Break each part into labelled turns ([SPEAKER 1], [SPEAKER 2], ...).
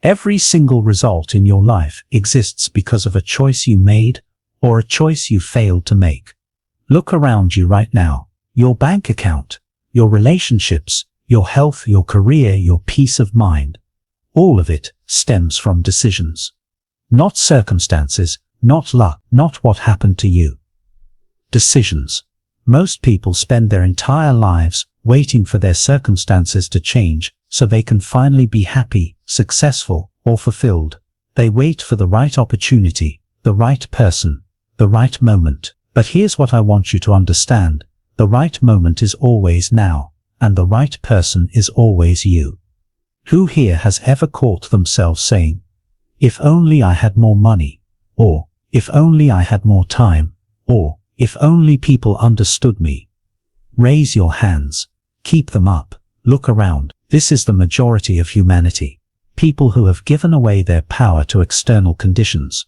[SPEAKER 1] Every single result in your life exists because of a choice you made or a choice you failed to make. Look around you right now. Your bank account, your relationships, your health, your career, your peace of mind. All of it stems from decisions. Not circumstances, not luck, not what happened to you. Decisions. Most people spend their entire lives waiting for their circumstances to change so they can finally be happy, successful, or fulfilled. They wait for the right opportunity, the right person, the right moment. But here's what I want you to understand. The right moment is always now, and the right person is always you. Who here has ever caught themselves saying, "If only I had more money," or "If only I had more time," or "If only people understood me"? Raise your hands. Keep them up. Look around. This is the majority of humanity. People who have given away their power to external conditions.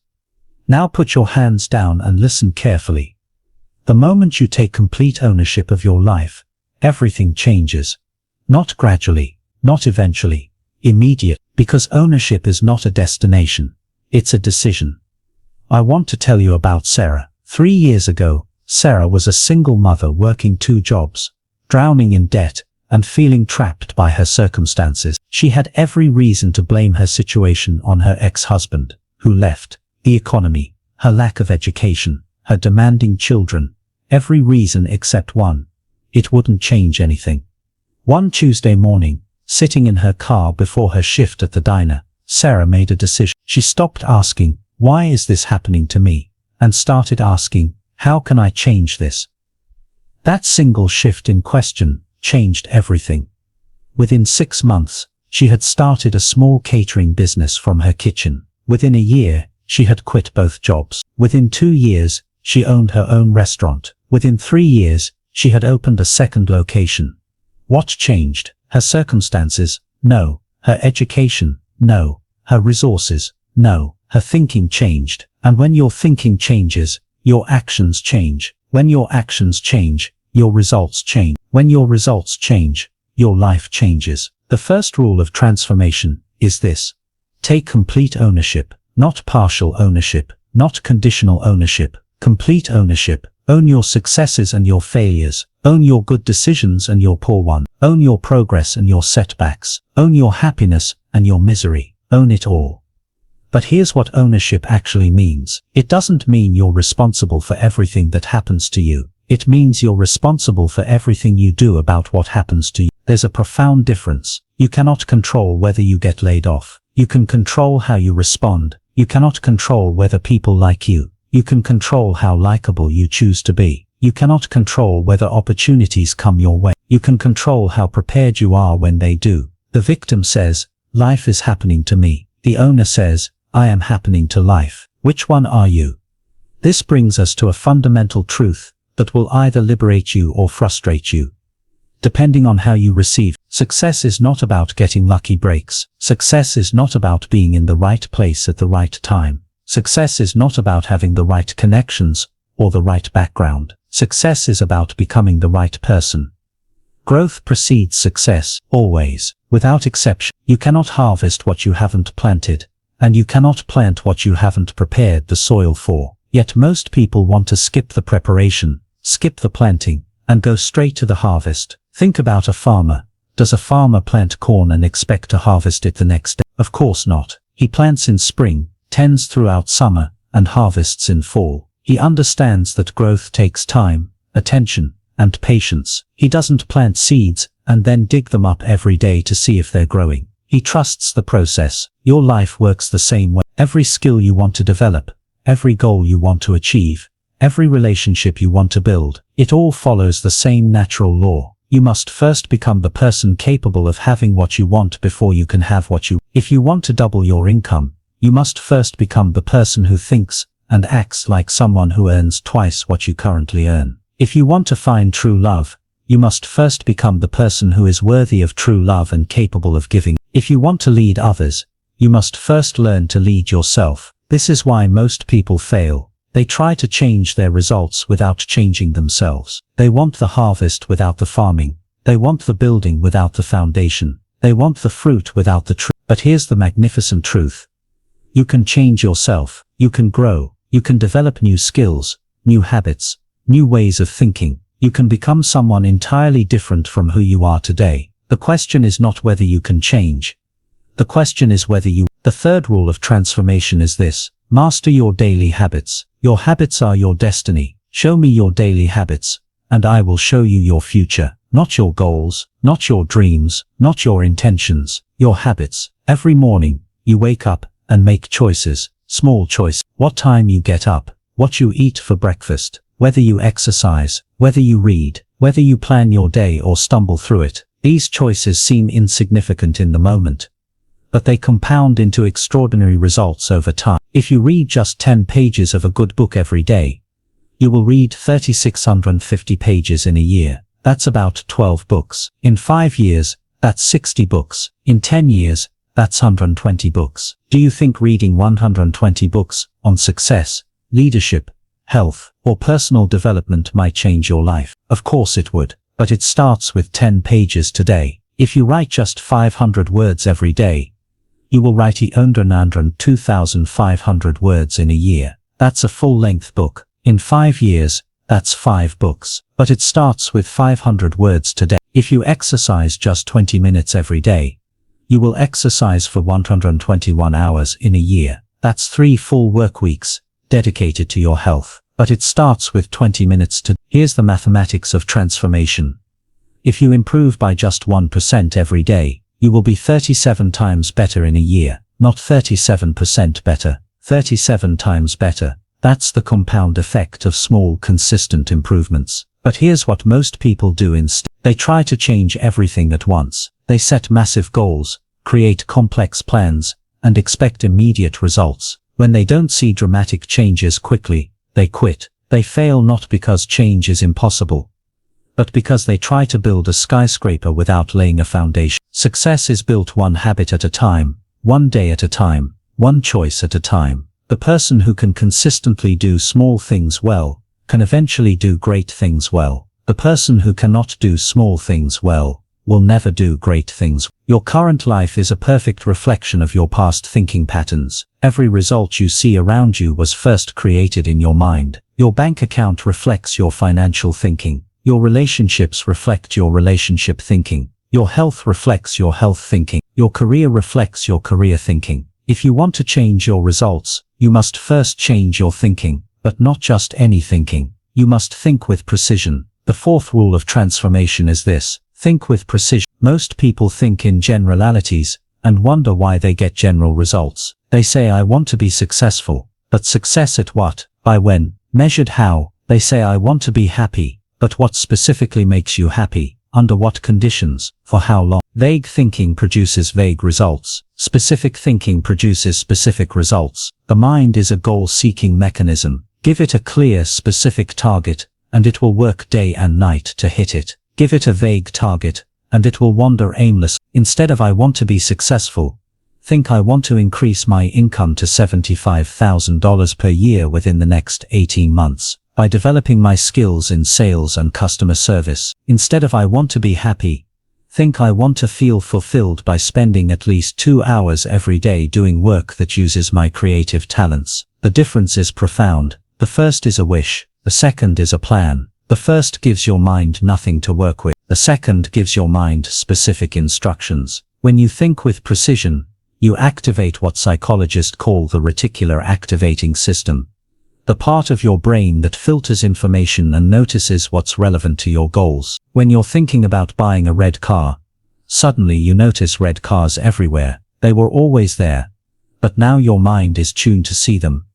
[SPEAKER 1] Now put your hands down and listen carefully. The moment you take complete ownership of your life, everything changes. Not gradually, not eventually, immediate, because ownership is not a destination. It's a decision. I want to tell you about Sarah. 3 years ago, Sarah was a single mother working 2 jobs, drowning in debt, and feeling trapped by her circumstances. She had every reason to blame her situation on her ex-husband, who left, the economy, her lack of education, her demanding children, every reason except one. It wouldn't change anything. One Tuesday morning, sitting in her car before her shift at the diner, Sarah made a decision. She stopped asking, "Why is this happening to me?" and started asking, "How can I change this?" That single shift in question changed everything. Within 6 months, she had started a small catering business from her kitchen. Within a year, she had quit both jobs. Within 2 years, she owned her own restaurant. Within 3 years, she had opened a second location. What changed? Her circumstances? No. Her education? No. Her resources? No. Her thinking changed. And when your thinking changes, your actions change. When your actions change, your results change. When your results change, your life changes. The first rule of transformation is this: take complete ownership, not partial ownership, not conditional ownership, complete ownership. Own your successes and your failures. Own your good decisions and your poor ones. Own your progress and your setbacks. Own your happiness and your misery. Own it all. But here's what ownership actually means. It doesn't mean you're responsible for everything that happens to you. It means you're responsible for everything you do about what happens to you. There's a profound difference. You cannot control whether you get laid off. You can control how you respond. You cannot control whether people like you. You can control how likable you choose to be. You cannot control whether opportunities come your way. You can control how prepared you are when they do. The victim says, "Life is happening to me." The owner says, "I am happening to life." Which one are you? This brings us to a fundamental truth that will either liberate you or frustrate you, depending on how you receive. Success is not about getting lucky breaks. Success is not about being in the right place at the right time. Success is not about having the right connections or the right background. Success is about becoming the right person. Growth precedes success, always, without exception. You cannot harvest what you haven't planted, and you cannot plant what you haven't prepared the soil for. Yet most people want to skip the preparation, skip the planting, and go straight to the harvest. Think about a farmer. Does a farmer plant corn and expect to harvest it the next day? Of course not. He plants in spring, tends throughout summer, and harvests in fall. He understands that growth takes time, attention, and patience. He doesn't plant seeds and then dig them up every day to see if they're growing. He trusts the process. Your life works the same way. Every skill you want to develop, every goal you want to achieve, every relationship you want to build, it all follows the same natural law. You must first become the person capable of having what you want before you can have what you want. If you want to double your income, you must first become the person who thinks and acts like someone who earns twice what you currently earn. If you want to find true love, you must first become the person who is worthy of true love and capable of giving. If you want to lead others, you must first learn to lead yourself. This is why most people fail. They try to change their results without changing themselves. They want the harvest without the farming. They want the building without the foundation. They want the fruit without the tree. But here's the magnificent truth. You can change yourself, you can grow, you can develop new skills, new habits, new ways of thinking. You can become someone entirely different from who you are today. The question is not whether you can change. The question is whether you. The third rule of transformation is this: master your daily habits. Your habits are your destiny. Show me your daily habits, and I will show you your future. Not your goals, not your dreams, not your intentions, your habits. Every morning, you wake up and make choices, small choices. What time you get up, what you eat for breakfast, whether you exercise, whether you read, whether you plan your day or stumble through it. These choices seem insignificant in the moment, but they compound into extraordinary results over time. If you read just 10 pages of a good book every day, you will read 3,650 pages in a year. That's about 12 books. In 5 years, that's 60 books. In 10 years, that's 120 books. Do you think reading 120 books on success, leadership, health, or personal development might change your life? Of course it would, but it starts with 10 pages today. If you write just 500 words every day, you will write 2,500 words in a year. That's a full-length book. In 5 years, that's 5 books. But it starts with 500 words today. If you exercise just 20 minutes every day, you will exercise for 121 hours in a year. That's 3 full work weeks dedicated to your health. But it starts with 20 minutes today. Here's the mathematics of transformation. If you improve by just 1% every day, you will be 37 times better in a year. Not 37% better, 37 times better. That's the compound effect of small, consistent improvements. But here's what most people do instead. They try to change everything at once. They set massive goals, create complex plans, and expect immediate results. When they don't see dramatic changes quickly, they quit. They fail not because change is impossible, but because they try to build a skyscraper without laying a foundation. Success is built one habit at a time, one day at a time, one choice at a time. The person who can consistently do small things well can eventually do great things well. The person who cannot do small things well will never do great things. Your current life is a perfect reflection of your past thinking patterns. Every result you see around you was first created in your mind. Your bank account reflects your financial thinking. Your relationships reflect your relationship thinking. Your health reflects your health thinking. Your career reflects your career thinking. If you want to change your results, you must first change your thinking, but not just any thinking. You must think with precision. The fourth rule of transformation is this: think with precision. Most people think in generalities and wonder why they get general results. They say, I want to be successful. But success at what? By when? Measured how? They say, I want to be happy. But what specifically makes you happy? Under what conditions? For how long? Vague thinking produces vague results. Specific thinking produces specific results. The mind is a goal-seeking mechanism. Give it a clear, specific target, and it will work day and night to hit it. Give it a vague target, and it will wander aimless. Instead of I want to be successful, think I want to increase my income to $75,000 per year within the next 18 months. By developing my skills in sales and customer service. Instead of I want to be happy, think I want to feel fulfilled by spending at least 2 hours every day doing work that uses my creative talents. The difference is profound. The first is a wish. The second is a plan. The first gives your mind nothing to work with. The second gives your mind specific instructions. When you think with precision, you activate what psychologists call the reticular activating system. The part of your brain that filters information and notices what's relevant to your goals. When you're thinking about buying a red car, suddenly you notice red cars everywhere. They were always there, but now your mind is tuned to see them.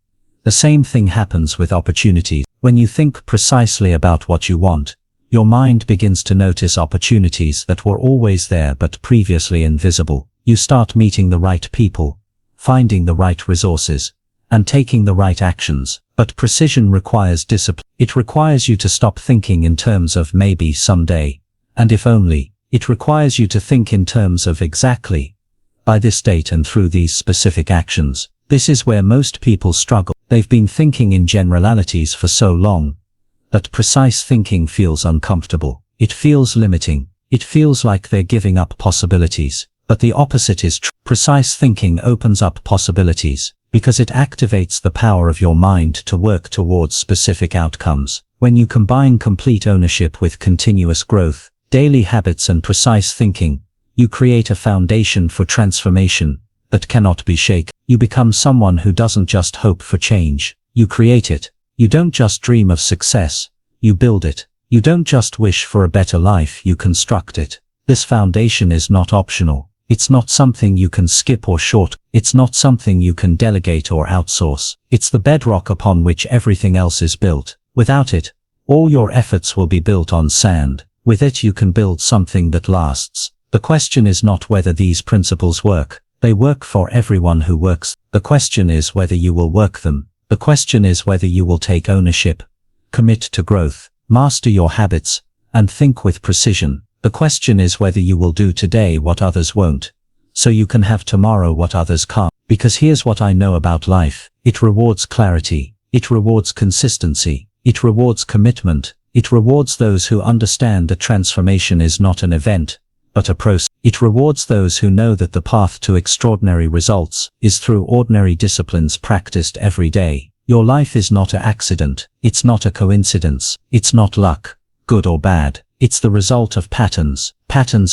[SPEAKER 1] The same thing happens with opportunities. When you think precisely about what you want, your mind begins to notice opportunities that were always there but previously invisible. You start meeting the right people, finding the right resources, and taking the right actions. But precision requires discipline. It requires you to stop thinking in terms of maybe someday, and if only. It requires you to think in terms of exactly, by this date and through these specific actions. This is where most people struggle. They've been thinking in generalities for so long that precise thinking feels uncomfortable. It feels limiting. It feels like they're giving up possibilities. But the opposite is true. Precise thinking opens up possibilities, because it activates the power of your mind to work towards specific outcomes. When you combine complete ownership with continuous growth, daily habits and precise thinking, you create a foundation for transformation that cannot be shaken. You become someone who doesn't just hope for change, you create it. You don't just dream of success, you build it. You don't just wish for a better life, you construct it. This foundation is not optional. It's not something you can skip or short. It's not something you can delegate or outsource. It's the bedrock upon which everything else is built. Without it, all your efforts will be built on sand. With it you can build something that lasts. The question is not whether these principles work. They work for everyone who works. The question is whether you will work them. The question is whether you will take ownership, commit to growth, master your habits, and think with precision. The question is whether you will do today what others won't, so you can have tomorrow what others can't. Because here's what I know about life. It rewards clarity. It rewards consistency. It rewards commitment. It rewards those who understand that transformation is not an event, but a process. It rewards those who know that the path to extraordinary results is through ordinary disciplines practiced every day. Your life is not an accident. It's not a coincidence. It's not luck, good or bad. It's the result of patterns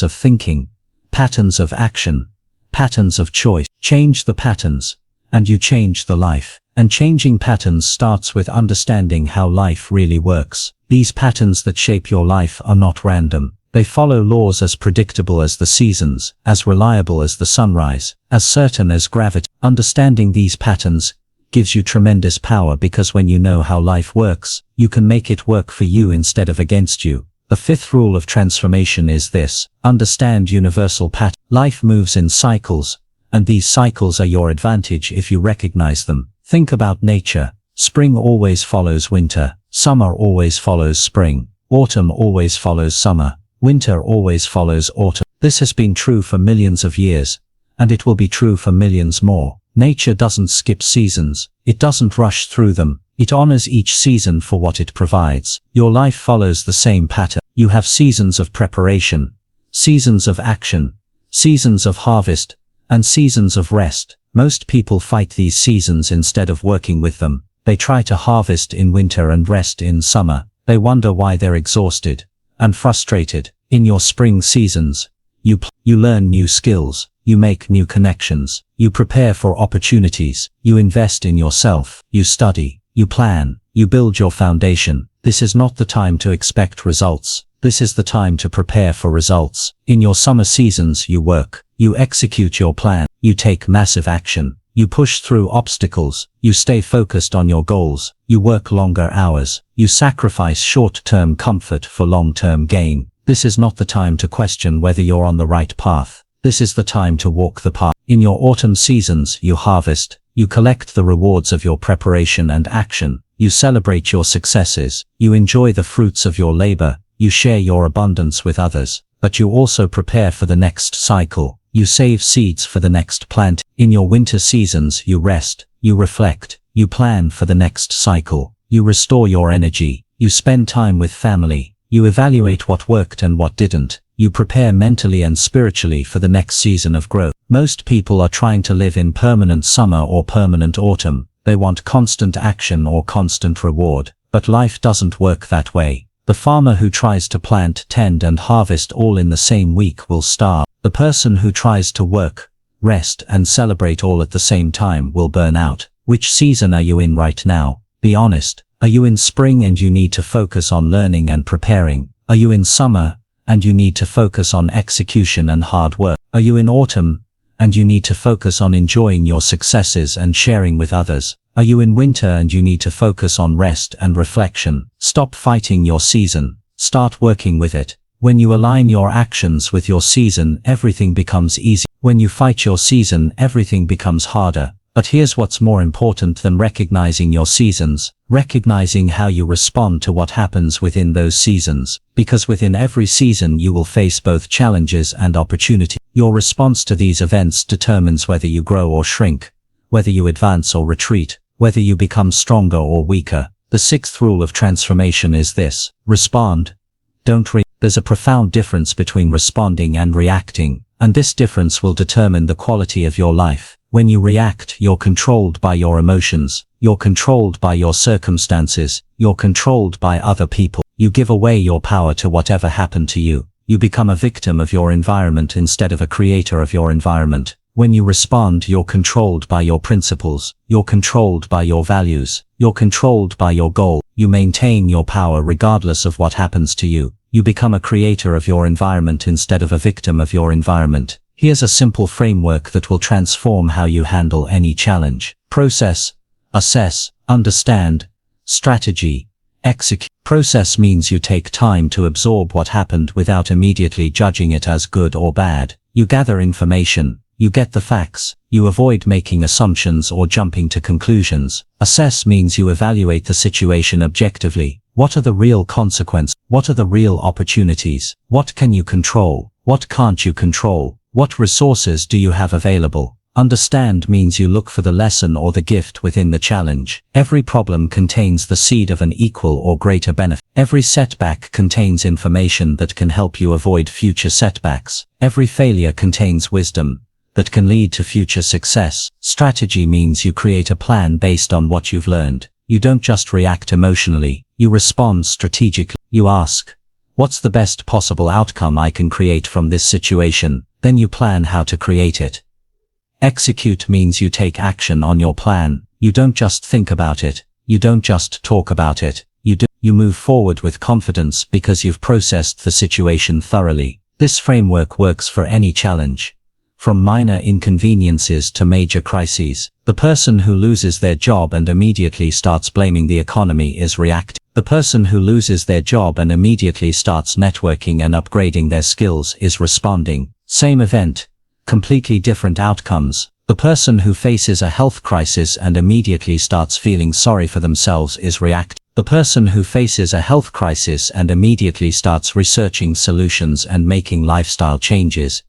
[SPEAKER 1] of thinking, patterns of action, patterns of choice. Change the patterns, and you change the life. And changing patterns starts with understanding how life really works. These patterns that shape your life are not random. They follow laws as predictable as the seasons, as reliable as the sunrise, as certain as gravity. Understanding these patterns gives you tremendous power, because when you know how life works, you can make it work for you instead of against you. The fifth rule of transformation is this: understand universal patterns. Life moves in cycles, and these cycles are your advantage if you recognize them. Think about nature. Spring always follows winter. Summer always follows spring. Autumn always follows summer. Winter always follows autumn. This has been true for millions of years, and it will be true for millions more. Nature doesn't skip seasons. It doesn't rush through them. It honors each season for what it provides. Your life follows the same pattern. You have seasons of preparation, seasons of action, seasons of harvest, and seasons of rest. Most people fight these seasons instead of working with them. They try to harvest in winter and rest in summer. They wonder why they're exhausted and frustrated. In your spring seasons, you learn new skills, you make new connections, you prepare for opportunities, you invest in yourself, you study, you plan, you build your foundation. This is not the time to expect results. This is the time to prepare for results. In your summer seasons you work, you execute your plan, you take massive action, you push through obstacles, you stay focused on your goals, you work longer hours, you sacrifice short-term comfort for long-term gain. This is not the time to question whether you're on the right path. This is the time to walk the path. In your autumn seasons you harvest, you collect the rewards of your preparation and action, you celebrate your successes, you enjoy the fruits of your labor, you share your abundance with others, but you also prepare for the next cycle. You save seeds for the next plant. In your winter seasons you rest, you reflect, you plan for the next cycle, you restore your energy, you spend time with family, you evaluate what worked and what didn't, you prepare mentally and spiritually for the next season of growth. Most people are trying to live in permanent summer or permanent autumn. They want constant action or constant reward, but life doesn't work that way. The farmer who tries to plant, tend and harvest all in the same week will starve. The person who tries to work, rest and celebrate all at the same time will burn out. Which season are you in right now? Be honest. Are you in spring and you need to focus on learning and preparing? Are you in summer and you need to focus on execution and hard work? Are you in autumn and you need to focus on enjoying your successes and sharing with others? Are you in winter and you need to focus on rest and reflection? Stop fighting your season. Start working with it. When you align your actions with your season, everything becomes easy. When you fight your season, everything becomes harder. But here's what's more important than recognizing your seasons: recognizing how you respond to what happens within those seasons. Because within every season you will face both challenges and opportunity. Your response to these events determines whether you grow or shrink, whether you advance or retreat, whether you become stronger or weaker. The sixth rule of transformation is this: respond, don't react.
[SPEAKER 2] There's a profound difference between responding and reacting, and this difference will determine the quality of your life. When you react, you're controlled by your emotions, you're controlled by your circumstances, you're controlled by other people. You give away your power to whatever happened to you. You become a victim of your environment instead of a creator of your environment. When you respond, you're controlled by your principles, you're controlled by your values, you're controlled by your goal. You maintain your power regardless of what happens to you. You become a creator of your environment instead of a victim of your environment. Here's a simple framework that will transform how you handle any challenge. Process, assess, understand, strategy, execute. Process means you take time to absorb what happened without immediately judging it as good or bad. You gather information, you get the facts, you avoid making assumptions or jumping to conclusions. Assess means you evaluate the situation objectively. What are the real consequences? What are the real opportunities? What can you control? What can't you control? What resources do you have available? Understand means you look for the lesson or the gift within the challenge. Every problem contains the seed of an equal or greater benefit. Every setback contains information that can help you avoid future setbacks. Every failure contains wisdom that can lead to future success. Strategy means you create a plan based on what you've learned. You don't just react emotionally, you respond strategically. You ask, what's the best possible outcome I can create from this situation? Then you plan how to create it. Execute means you take action on your plan. You don't just think about it. You don't just talk about it. You move forward with confidence because you've processed the situation thoroughly. This framework works for any challenge, from minor inconveniences to major crises. The person who loses their job and immediately starts blaming the economy is reacting. The person who loses their job and immediately starts networking and upgrading their skills is responding. Same event, completely different outcomes. The person who faces a health crisis and immediately starts feeling sorry for themselves is reacting. The person who faces a health crisis and immediately starts researching solutions and making lifestyle changes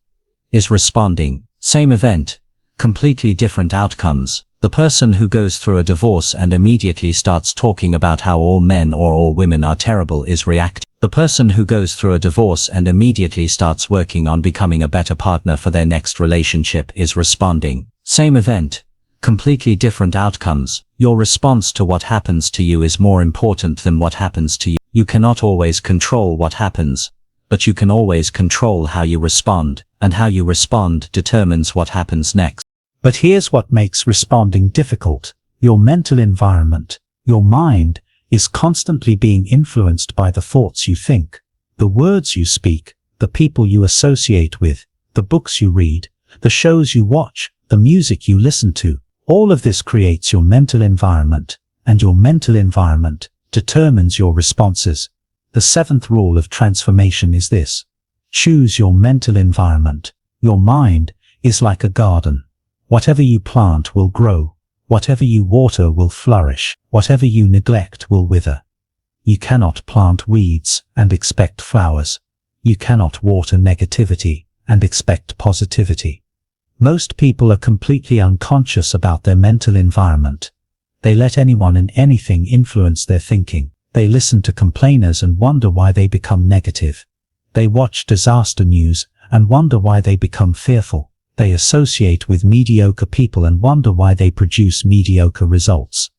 [SPEAKER 2] is responding. Same event, completely different outcomes. The person who goes through a divorce and immediately starts talking about how all men or all women are terrible is reacting. The person who goes through a divorce and immediately starts working on becoming a better partner for their next relationship is responding. Same event, completely different outcomes. Your response to what happens to you is more important than what happens to you. You cannot always control what happens, but you can always control how you respond, and how you respond determines what happens next.
[SPEAKER 1] But here's what makes responding difficult. Your mental environment, your mind, is constantly being influenced by the thoughts you think, the words you speak, the people you associate with, the books you read, the shows you watch, the music you listen to. All of this creates your mental environment, and your mental environment determines your responses. The seventh rule of transformation is this: choose your mental environment. Your mind is like a garden. Whatever you plant will grow. Whatever you water will flourish. Whatever you neglect will wither. You cannot plant weeds and expect flowers. You cannot water negativity and expect positivity. Most people are completely unconscious about their mental environment. They let anyone and anything influence their thinking. They listen to complainers and wonder why they become negative. They watch disaster news and wonder why they become fearful. They associate with mediocre people and wonder why they produce mediocre results.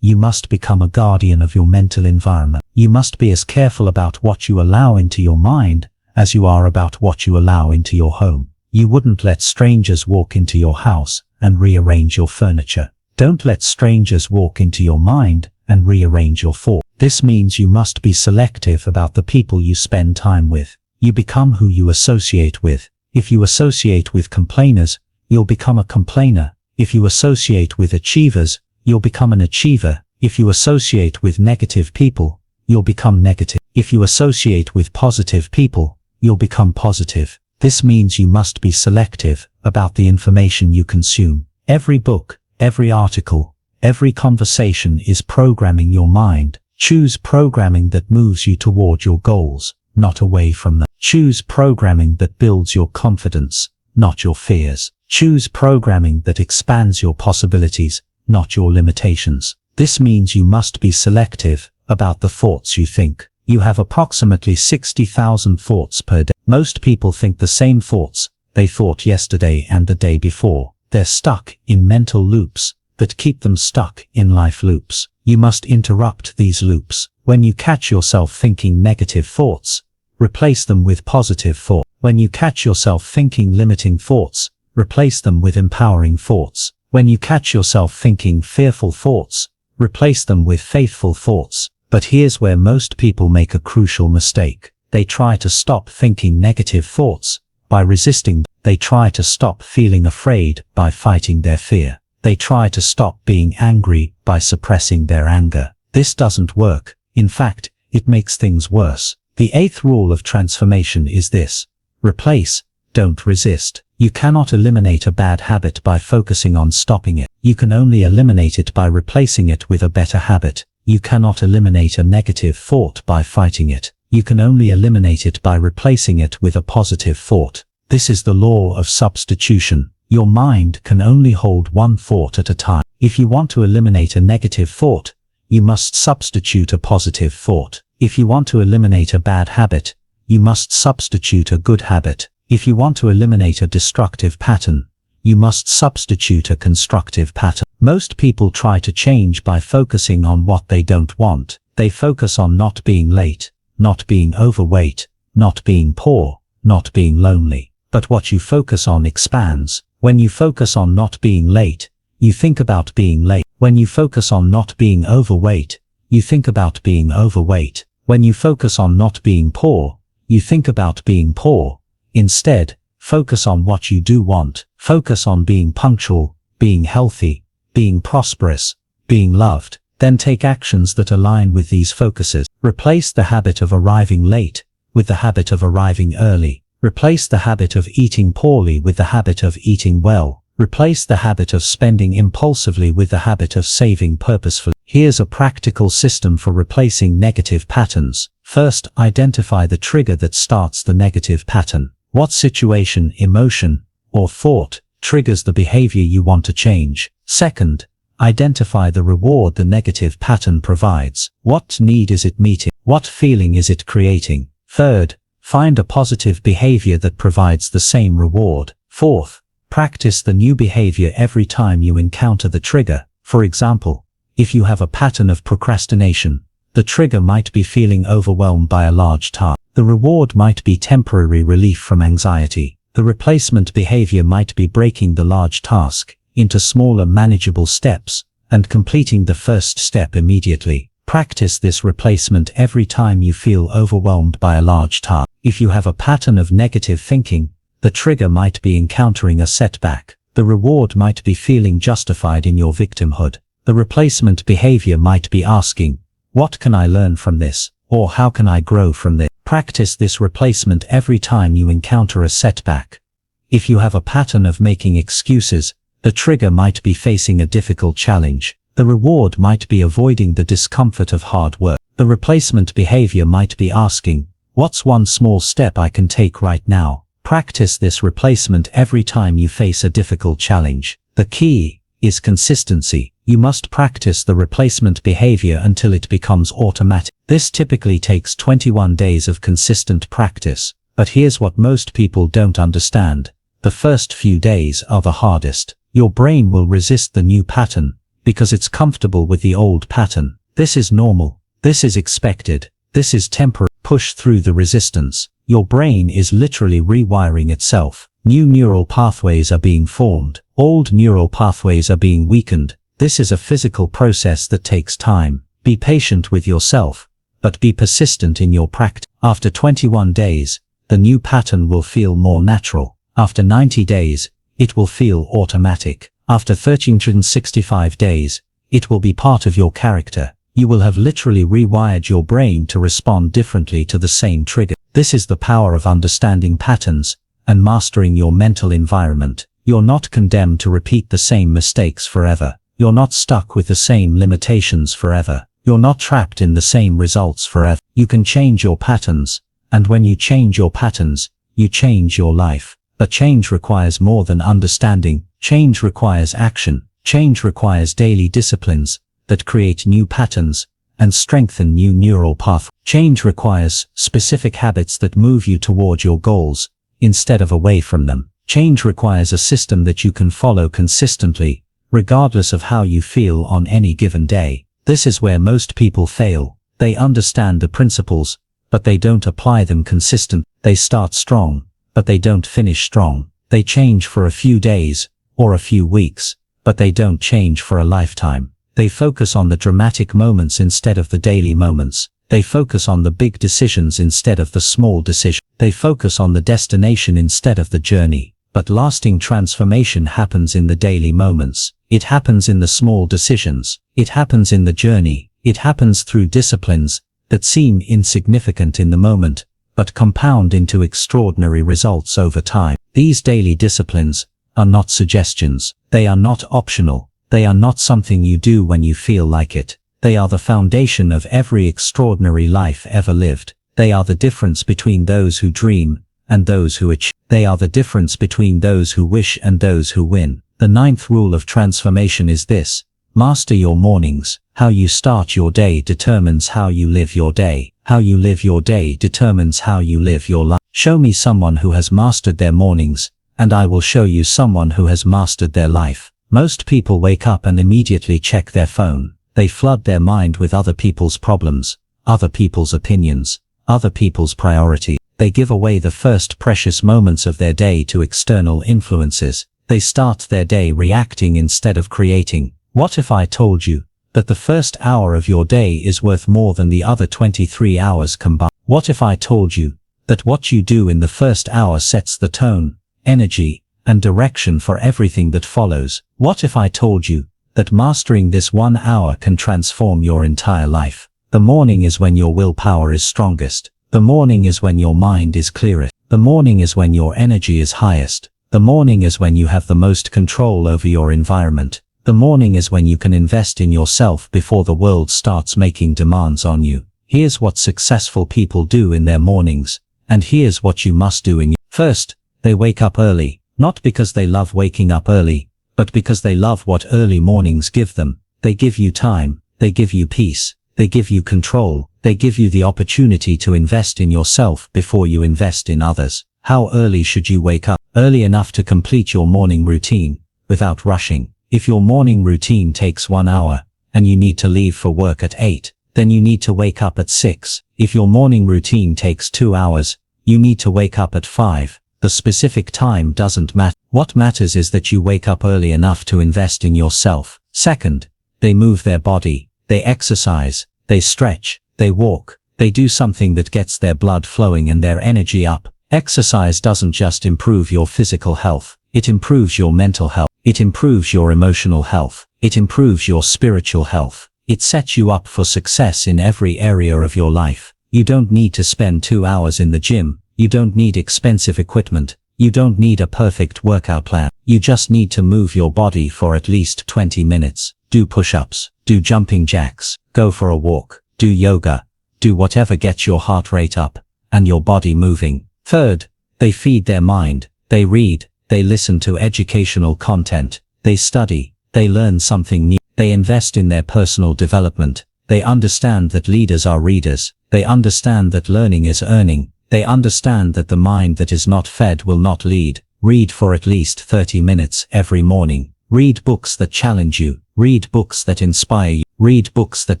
[SPEAKER 1] You must become a guardian of your mental environment. You must be as careful about what you allow into your mind as you are about what you allow into your home. You wouldn't let strangers walk into your house and rearrange your furniture. Don't let strangers walk into your mind and rearrange your thoughts. This means you must be selective about the people you spend time with. You become who you associate with. If you associate with complainers, you'll become a complainer. If you associate with achievers, you'll become an achiever. If you associate with negative people, you'll become negative. If you associate with positive people, you'll become positive. This means you must be selective about the information you consume. Every book, every article, every conversation is programming your mind. Choose programming that moves you toward your goals, not away from them. Choose programming that builds your confidence, not your fears. Choose programming that expands your possibilities, not your limitations. This means you must be selective about the thoughts you think. You have approximately 60,000 thoughts per day. Most people think the same thoughts they thought yesterday and the day before. They're stuck in mental loops that keep them stuck in life loops. You must interrupt these loops. When you catch yourself thinking negative thoughts, replace them with positive thoughts. When you catch yourself thinking limiting thoughts, replace them with empowering thoughts. When you catch yourself thinking fearful thoughts, replace them with faithful thoughts. But here's where most people make a crucial mistake. They try to stop thinking negative thoughts by resisting. They try to stop feeling afraid by fighting their fear. They try to stop being angry by suppressing their anger. This doesn't work. In fact, it makes things worse. The 8th rule of transformation is this: replace, don't resist. You cannot eliminate a bad habit by focusing on stopping it. You can only eliminate it by replacing it with a better habit. You cannot eliminate a negative thought by fighting it. You can only eliminate it by replacing it with a positive thought. This is the law of substitution. Your mind can only hold one thought at a time. If you want to eliminate a negative thought, you must substitute a positive thought. If you want to eliminate a bad habit, you must substitute a good habit. If you want to eliminate a destructive pattern, you must substitute a constructive pattern. Most people try to change by focusing on what they don't want. They focus on not being late, not being overweight, not being poor, not being lonely. But what you focus on expands. When you focus on not being late, you think about being late. When you focus on not being overweight, you think about being overweight. When you focus on not being poor, you think about being poor. Instead, focus on what you do want. Focus on being punctual, being healthy, being prosperous, being loved. Then take actions that align with these focuses. Replace the habit of arriving late with the habit of arriving early. Replace the habit of eating poorly with the habit of eating well. Replace the habit of spending impulsively with the habit of saving purposefully. Here's a practical system for replacing negative patterns. First, identify the trigger that starts the negative pattern. What situation, emotion, or thought triggers the behavior you want to change? Second, identify the reward the negative pattern provides. What need is it meeting? What feeling is it creating? Third, find a positive behavior that provides the same reward. Fourth, practice the new behavior every time you encounter the trigger. For example, if you have a pattern of procrastination, the trigger might be feeling overwhelmed by a large task. The reward might be temporary relief from anxiety. The replacement behavior might be breaking the large task into smaller manageable steps and completing the first step immediately. Practice this replacement every time you feel overwhelmed by a large task. If you have a pattern of negative thinking, the trigger might be encountering a setback. The reward might be feeling justified in your victimhood. The replacement behavior might be asking, what can I learn from this? Or how can I grow from this? Practice this replacement every time you encounter a setback. If you have a pattern of making excuses, the trigger might be facing a difficult challenge. The reward might be avoiding the discomfort of hard work. The replacement behavior might be asking, what's one small step I can take right now? Practice this replacement every time you face a difficult challenge. The key is consistency. You must practice the replacement behavior until it becomes automatic. This typically takes 21 days of consistent practice. But here's what most people don't understand. The first few days are the hardest. Your brain will resist the new pattern because it's comfortable with the old pattern. This is normal. This is expected. This is temporary. Push through the resistance. Your brain is literally rewiring itself. New neural pathways are being formed. Old neural pathways are being weakened. This is a physical process that takes time. Be patient with yourself, but be persistent in your practice. After 21 days, the new pattern will feel more natural. After 90 days, it will feel automatic. After 365 days, it will be part of your character. You will have literally rewired your brain to respond differently to the same trigger. This is the power of understanding patterns and mastering your mental environment. You're not condemned to repeat the same mistakes forever. You're not stuck with the same limitations forever. You're not trapped in the same results forever. You can change your patterns, and when you change your patterns, you change your life. But change requires more than understanding. Change requires action. Change requires daily disciplines that create new patterns
[SPEAKER 2] and strengthen new neural pathways. Change requires specific habits that move you toward your goals, instead of away from them. Change requires a system that you can follow consistently, regardless of how you feel on any given day. This is where most people fail. They understand the principles, but they don't apply them consistently. They start strong, but they don't finish strong. They change for a few days, or a few weeks, but they don't change for a lifetime. They focus on the dramatic moments instead of the daily moments. They focus on the big decisions instead of the small decisions. They focus on the destination instead of the journey. But lasting transformation happens in the daily moments. It happens in the small decisions. It happens in the journey. It happens through disciplines that seem insignificant in the moment, but compound into extraordinary results over time. These daily disciplines are not suggestions. They are not optional. They are not something you do when you feel like it. They are the foundation of every extraordinary life ever lived. They are the difference between those who dream and those who achieve. They are the difference between those who wish and those who win. The 9th rule of transformation is this: master your mornings. How you start your day determines how you live your day. How you live your day determines how you live your life. Show me someone who has mastered their mornings, and I will show you someone who has mastered their life. Most people wake up and immediately check their phone. They flood their mind with other people's problems, other people's opinions, other people's priorities. They give away the first precious moments of their day to external influences. They start their day reacting instead of creating. What if I told you that the first hour of your day is worth more than the other 23 hours combined? What if I told you that what you do in the first hour sets the tone, energy, and direction for everything that follows? What if I told you that mastering this 1 hour can transform your entire life? The morning is when your willpower is strongest. The morning is when your mind is clearest. The morning is when your energy is highest. The morning is when you have the most control over your environment. The morning is when you can invest in yourself before the world starts making demands on you. Here's what successful people do in their mornings, and here's what you must do in your. First, they wake up early, not because they love waking up early, but because they love what early mornings give them. They give you time, they give you peace, they give you control, they give you the opportunity to invest in yourself before you invest in others. How early should you wake up? Early enough to complete your morning routine, without rushing. If your morning routine takes 1 hour, and you need to leave for work at 8, then you need to wake up at 6. If your morning routine takes 2 hours, you need to wake up at 5. The specific time doesn't matter. What matters is that you wake up early enough to invest in yourself. Second, they move their body, they exercise, they stretch, they walk, they do something that gets their blood flowing and their energy up. Exercise doesn't just improve your physical health, it improves your mental health, it improves your emotional health, it improves your spiritual health. It sets you up for success in every area of your life. You don't need to spend 2 hours in the gym, you don't need expensive equipment, you don't need a perfect workout plan. You just need to move your body for at least 20 minutes. Do push-ups, do jumping jacks, go for a walk, do yoga, do whatever gets your heart rate up and your body moving. Third, they feed their mind, they read, they listen to educational content, they study, they learn something new, they invest in their personal development, they understand that leaders are readers, they understand that learning is earning, they understand that the mind that is not fed will not lead. Read for at least 30 minutes every morning. Read books that challenge you, read books that inspire you, read books that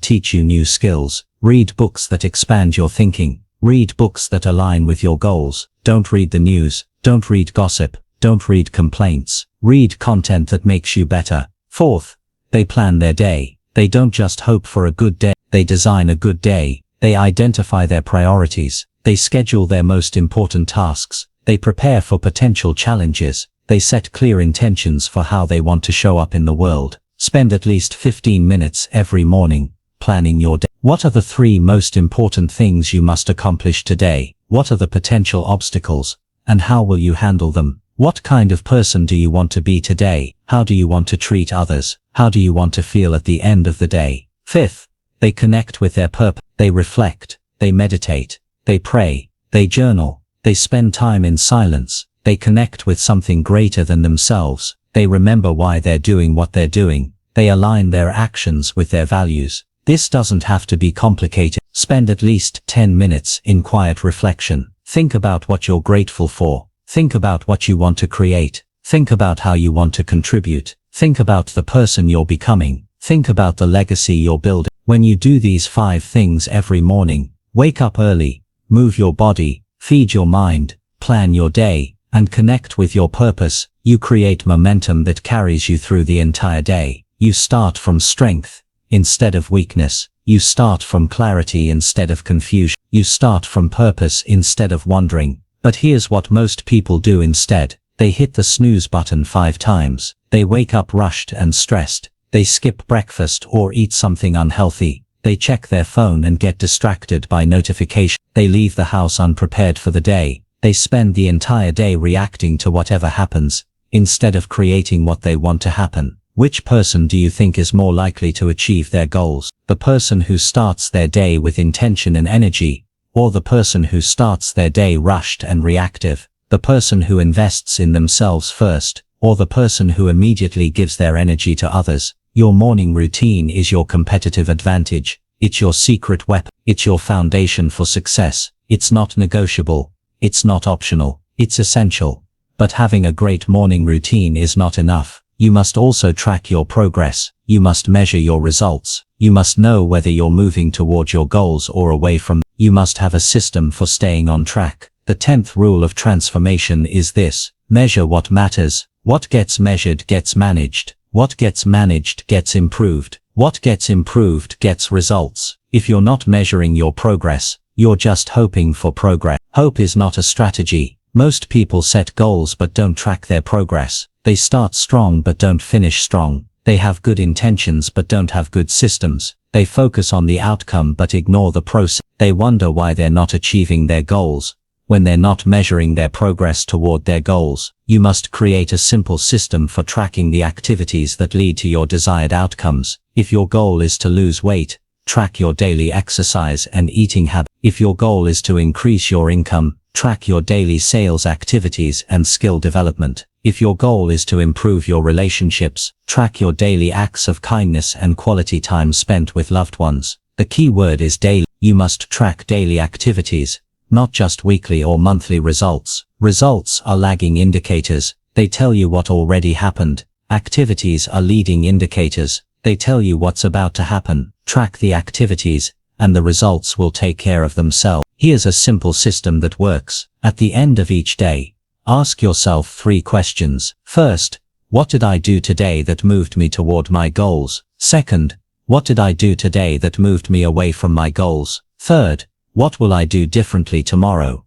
[SPEAKER 2] teach you new skills, read books that expand your thinking, read books that align with your goals. Don't read the news, don't read gossip, don't read complaints, read content that makes you better. Fourth, they plan their day. They don't just hope for a good day, they design a good day. They identify their priorities, they schedule their most important tasks, they prepare for potential challenges, they set clear intentions for how they want to show up in the world. Spend at least 15 minutes every morning planning your day. What are the 3 most important things you must accomplish today? What are the potential obstacles, and how will you handle them? What kind of person do you want to be today? How do you want to treat others? How do you want to feel at the end of the day? Fifth, they connect with their purpose. They reflect, they meditate, they pray, they journal, they spend time in silence, they connect with something greater than themselves, they remember why they're doing what they're doing, they align their actions with their values, This doesn't have to be complicated. Spend at least 10 minutes in quiet reflection. Think about what you're grateful for. Think about what you want to create. Think about how you want to contribute. Think about the person you're becoming. Think about the legacy you're building. When you do these 5 things every morning, wake up early, move your body, feed your mind, plan your day, and connect with your purpose, you create momentum that carries you through the entire day. You start from strength instead of weakness. You start from clarity instead of confusion. You start from purpose instead of wandering. But here's what most people do instead. They hit the snooze button 5 times. They wake up rushed and stressed. They skip breakfast or eat something unhealthy. They check their phone and get distracted by notifications. They leave the house unprepared for the day. They spend the entire day reacting to whatever happens, instead of creating what they want to happen. Which person do you think is more likely to achieve their goals? The person who starts their day with intention and energy, or the person who starts their day rushed and reactive? The person who invests in themselves first, or the person who immediately gives their energy to others? Your morning routine is your competitive advantage. It's your secret weapon. It's your foundation for success. It's not negotiable. It's not optional. It's essential. But having a great morning routine is not enough. You must also track your progress. You must measure your results. You must know whether you're moving toward your goals or away from them. You must have a system for staying on track. The 10th rule of transformation is this: measure what matters. What gets measured gets managed. What gets managed gets improved. What gets improved gets results. If you're not measuring your progress, you're just hoping for progress. Hope is not a strategy. Most people set goals but don't track their progress. They start strong but don't finish strong. They have good intentions but don't have good systems. They focus on the outcome but ignore the process. They wonder why they're not achieving their goals, when they're not measuring their progress toward their goals. You must create a simple system for tracking the activities that lead to your desired outcomes. If your goal is to lose weight, track your daily exercise and eating habits. If your goal is to increase your income, track your daily sales activities and skill development. If your goal is to improve your relationships, track your daily acts of kindness and quality time spent with loved ones. The key word is daily. You must track daily activities, not just weekly or monthly results. Results are lagging indicators. They tell you what already happened. Activities are leading indicators. They tell you what's about to happen. Track the activities, and the results will take care of themselves. Here's a simple system that works. At the end of each day, ask yourself 3 questions. First, what did I do today that moved me toward my goals? Second, what did I do today that moved me away from my goals? Third, what will I do differently tomorrow?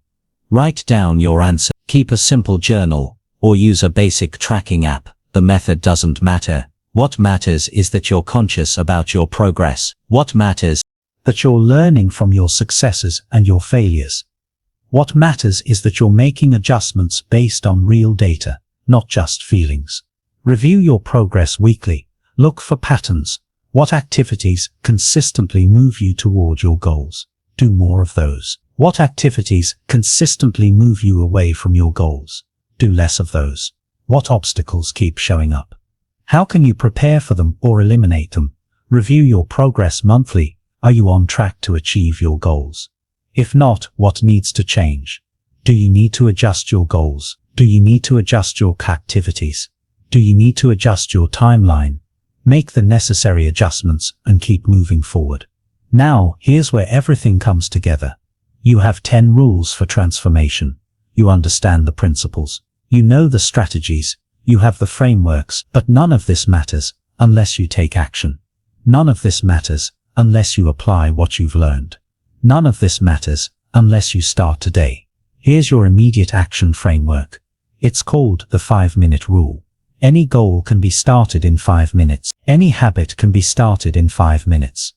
[SPEAKER 2] Write down your answer. Keep a simple journal, or use a basic tracking app. The method doesn't matter. What matters is that you're conscious about your progress. What matters
[SPEAKER 1] that you're learning from your successes and your failures. What matters is that you're making adjustments based on real data, not just feelings. Review your progress weekly. Look for patterns. What activities consistently move you toward your goals? Do more of those. What activities consistently move you away from your goals? Do less of those. What obstacles keep showing up? How can you prepare for them or eliminate them? Review your progress monthly. Are you on track to achieve your goals? If not, what needs to change? Do you need to adjust your goals? Do you need to adjust your activities? Do you need to adjust your timeline? Make the necessary adjustments and keep moving forward. Now, here's where everything comes together. You have 10 rules for transformation. You understand the principles. You know the strategies. You have the frameworks, but none of this matters unless you take action. None of this matters unless you apply what you've learned. None of this matters unless you start today. Here's your immediate action framework. It's called the 5-minute rule. Any goal can be started in 5 minutes. Any habit can be started in 5 minutes.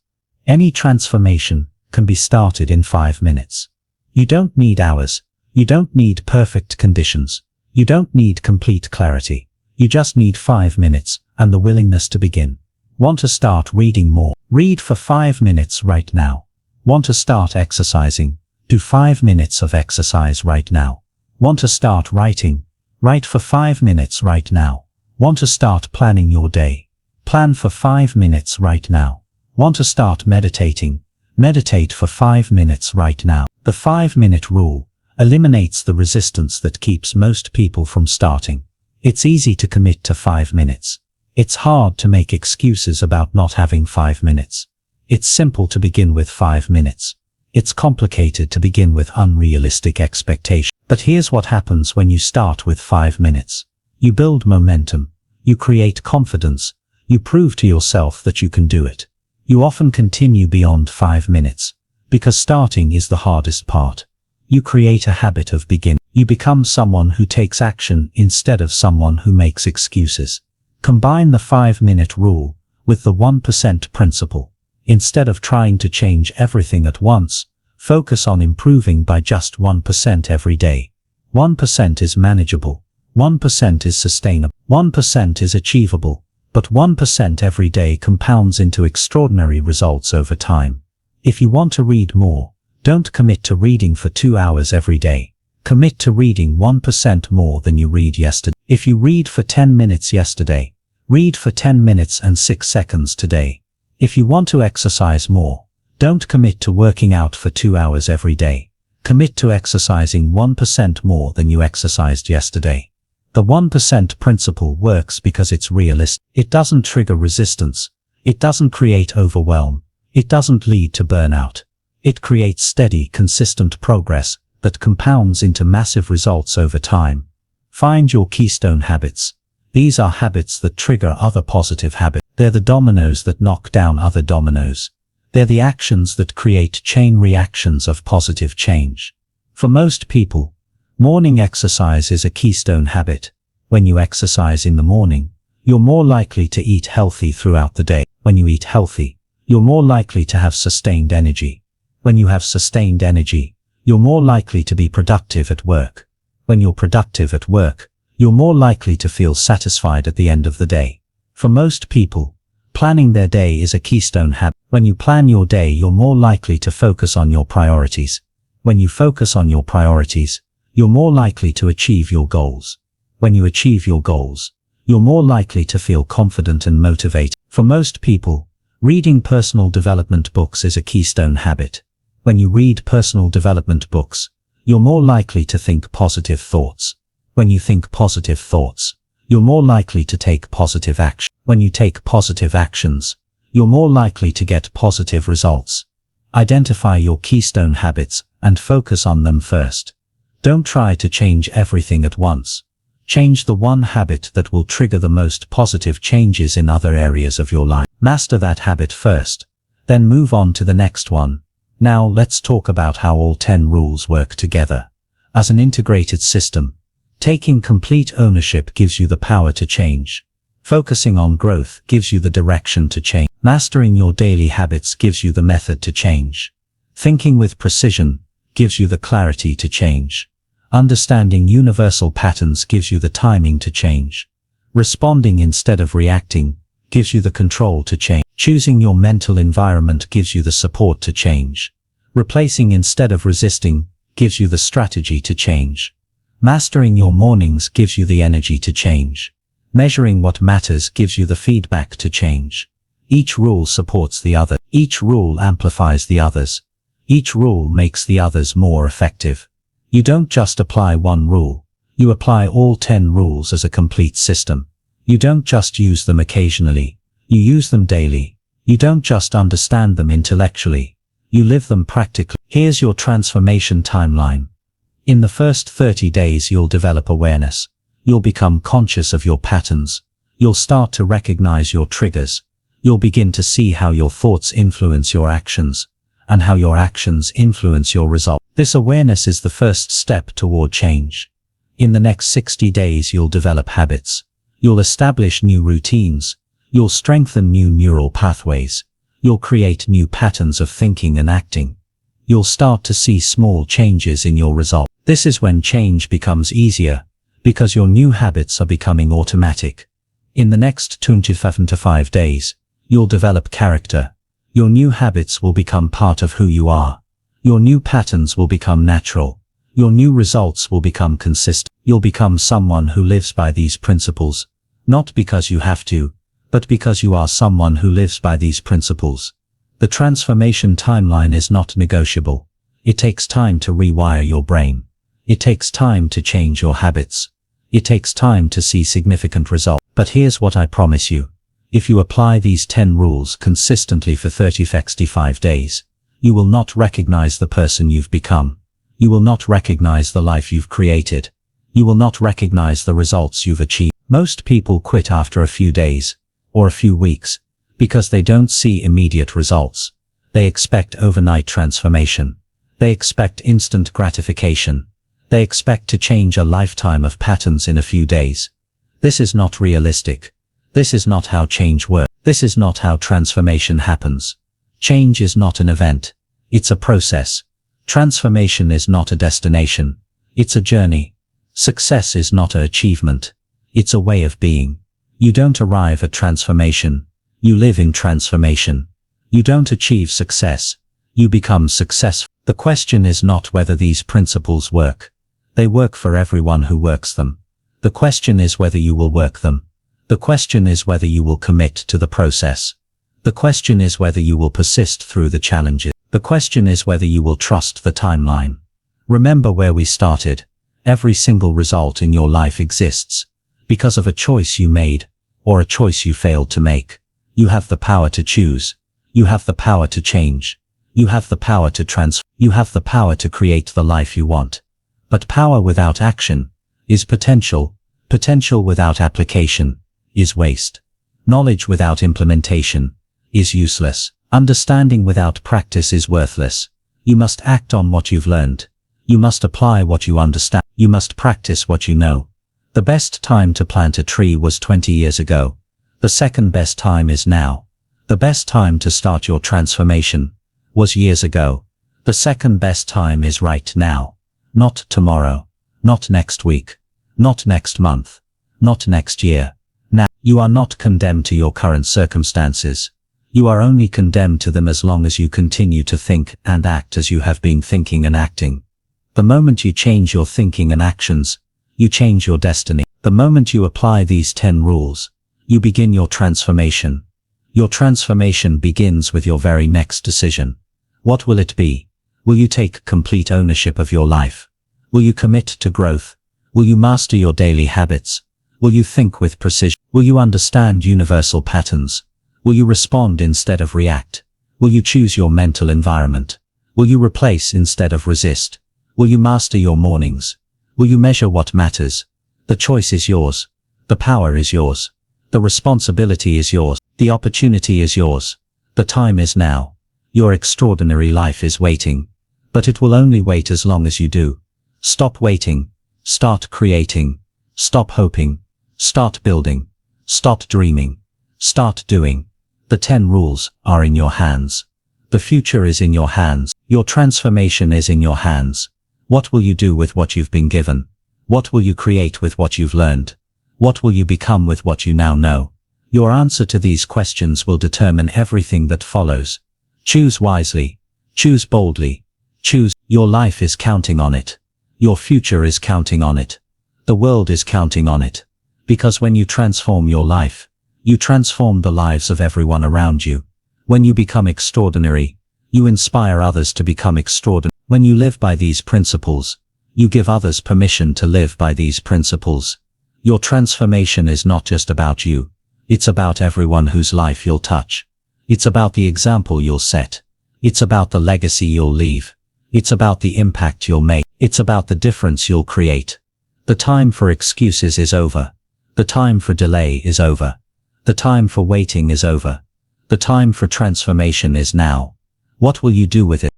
[SPEAKER 1] Any transformation can be started in 5 minutes. You don't need hours. You don't need perfect conditions. You don't need complete clarity. You just need 5 minutes and the willingness to begin. Want to start reading more? Read for 5 minutes right now. Want to start exercising? Do 5 minutes of exercise right now. Want to start writing? Write for 5 minutes right now. Want to start planning your day? Plan for 5 minutes right now. Want to start meditating? Meditate for 5 minutes right now. The 5-minute rule eliminates the resistance that keeps most people from starting. It's easy to commit to 5 minutes. It's hard to make excuses about not having 5 minutes. It's simple to begin with 5 minutes. It's complicated to begin with unrealistic expectations. But here's what happens when you start with 5 minutes. You build momentum. You create confidence. You prove to yourself that you can do it. You often continue beyond 5 minutes, because starting is the hardest part. You create a habit of beginning. You become someone who takes action instead of someone who makes excuses. Combine the 5-minute rule with the 1% principle. Instead of trying to change everything at once, focus on improving by just 1% every day. 1% is manageable. 1% is sustainable. 1% is achievable. But 1% every day compounds into extraordinary results over time. If you want to read more, don't commit to reading for 2 hours every day. Commit to reading 1% more than you read yesterday. If you read for 10 minutes yesterday, read for 10 minutes and 6 seconds today. If you want to exercise more, don't commit to working out for 2 hours every day. Commit to exercising 1% more than you exercised yesterday. The 1% principle works because it's realistic. It doesn't trigger resistance. It doesn't create overwhelm. It doesn't lead to burnout. It creates steady, consistent progress that compounds into massive results over time. Find your keystone habits. These are habits that trigger other positive habits. They're the dominoes that knock down other dominoes. They're the actions that create chain reactions of positive change. For most people, morning exercise is a keystone habit. When you exercise in the morning, you're more likely to eat healthy throughout the day. When you eat healthy, you're more likely to have sustained energy. When you have sustained energy, you're more likely to be productive at work. When you're productive at work, you're more likely to feel satisfied at the end of the day. For most people, planning their day is a keystone habit. When you plan your day, you're more likely to focus on your priorities. When you focus on your priorities, you're more likely to achieve your goals. When you achieve your goals, you're more likely to feel confident and motivated. For most people, reading personal development books is a keystone habit. When you read personal development books, you're more likely to think positive thoughts. When you think positive thoughts, you're more likely to take positive action. When you take positive actions, you're more likely to get positive results. Identify your keystone habits and focus on them first. Don't try to change everything at once. Change the one habit that will trigger the most positive changes in other areas of your life. Master that habit first, then move on to the next one. Now let's talk about how all 10 rules work together. As an integrated system, taking complete ownership gives you the power to change. Focusing on growth gives you the direction to change. Mastering your daily habits gives you the method to change. Thinking with precision gives you the clarity to change. Understanding universal patterns gives you the timing to change. Responding instead of reacting gives you the control to change. Choosing your mental environment gives you the support to change. Replacing instead of resisting gives you the strategy to change. Mastering your mornings gives you the energy to change. Measuring what matters gives you the feedback to change. Each rule supports the other. Each rule amplifies the others. Each rule makes the others more effective. You don't just apply one rule. You apply all 10 rules as a complete system. You don't just use them occasionally. You use them daily. You don't just understand them intellectually. You live them practically. Here's your transformation timeline. In the first 30 days, you'll develop awareness. You'll become conscious of your patterns. You'll start to recognize your triggers. You'll begin to see how your thoughts influence your actions, and how your actions influence your results. This awareness is the first step toward change. In the next 60 days, you'll develop habits. You'll establish new routines. You'll strengthen new neural pathways. You'll create new patterns of thinking and acting. You'll start to see small changes in your results. This is when change becomes easier, because your new habits are becoming automatic. In the next 25 days, you'll develop character. Your new habits will become part of who you are. Your new patterns will become natural. Your new results will become consistent. You'll become someone who lives by these principles, not because you have to, but because you are someone who lives by these principles.
[SPEAKER 2] The transformation timeline is not negotiable. It takes time to rewire your brain. It takes time to change your habits. It takes time to see significant results. But here's what I promise you. If you apply these 10 rules consistently for 35 days, you will not recognize the person you've become. You will not recognize the life you've created. You will not recognize the results you've achieved. Most people quit after a few days, or a few weeks, because they don't see immediate results. They expect overnight transformation. They expect instant gratification. They expect to change a lifetime of patterns in a few days. This is not realistic. This is not how change works. This is not how transformation happens. Change is not an event. It's a process. Transformation is not a destination. It's a journey. Success is not an achievement. It's a way of being. You don't arrive at transformation. You live in transformation. You don't achieve success. You become successful. The question is not whether these principles work. They work for everyone who works them. The question is whether you will work them. The question is whether you will commit to the process. The question is whether you will persist through the challenges. The question is whether you will trust the timeline. Remember where we started. Every single result in your life exists because of a choice you made or a choice you failed to make. You have the power to choose. You have the power to change. You have the power to transform. You have the power to create the life you want. But power without action is potential. Potential without application is waste. Knowledge without implementation is useless. Understanding without practice is worthless. You must act on what you've learned. You must apply what you understand. You must practice what you know. The best time to plant a tree was 20 years ago. The second best time is now. The best time to start your transformation was years ago. The second best time is right now. Not tomorrow. Not next week. Not next month. Not next year. Now, you are not condemned to your current circumstances. You are only condemned to them as long as you continue to think and act as you have been thinking and acting. The moment you change your thinking and actions, you change your destiny. The moment you apply these 10 rules, you begin your transformation. Your transformation begins with your very next decision. What will it be? Will you take complete ownership of your life? Will you commit to growth? Will you master your daily habits? Will you think with precision? Will you understand universal patterns? Will you respond instead of react? Will you choose your mental environment? Will you replace instead of resist? Will you master your mornings? Will you measure what matters? The choice is yours. The power is yours. The responsibility is yours. The opportunity is yours. The time is now. Your extraordinary life is waiting. But it will only wait as long as you do. Stop waiting. Start creating. Stop hoping. Start building. Stop dreaming. Start doing. The 10 rules are in your hands. The future is in your hands. Your transformation is in your hands. What will you do with what you've been given? What will you create with what you've learned? What will you become with what you now know? Your answer to these questions will determine everything that follows. Choose wisely. Choose boldly. Choose. Your life is counting on it. Your future is counting on it. The world is counting on it. Because when you transform your life, you transform the lives of everyone around you. When you become extraordinary, you inspire others to become extraordinary. When you live by these principles, you give others permission to live by these principles. Your transformation is not just about you. It's about everyone whose life you'll touch. It's about the example you'll set. It's about the legacy you'll leave. It's about the impact you'll make. It's about the difference you'll create. The time for excuses is over. The time for delay is over. The time for waiting is over. The time for transformation is now. What will you do with it?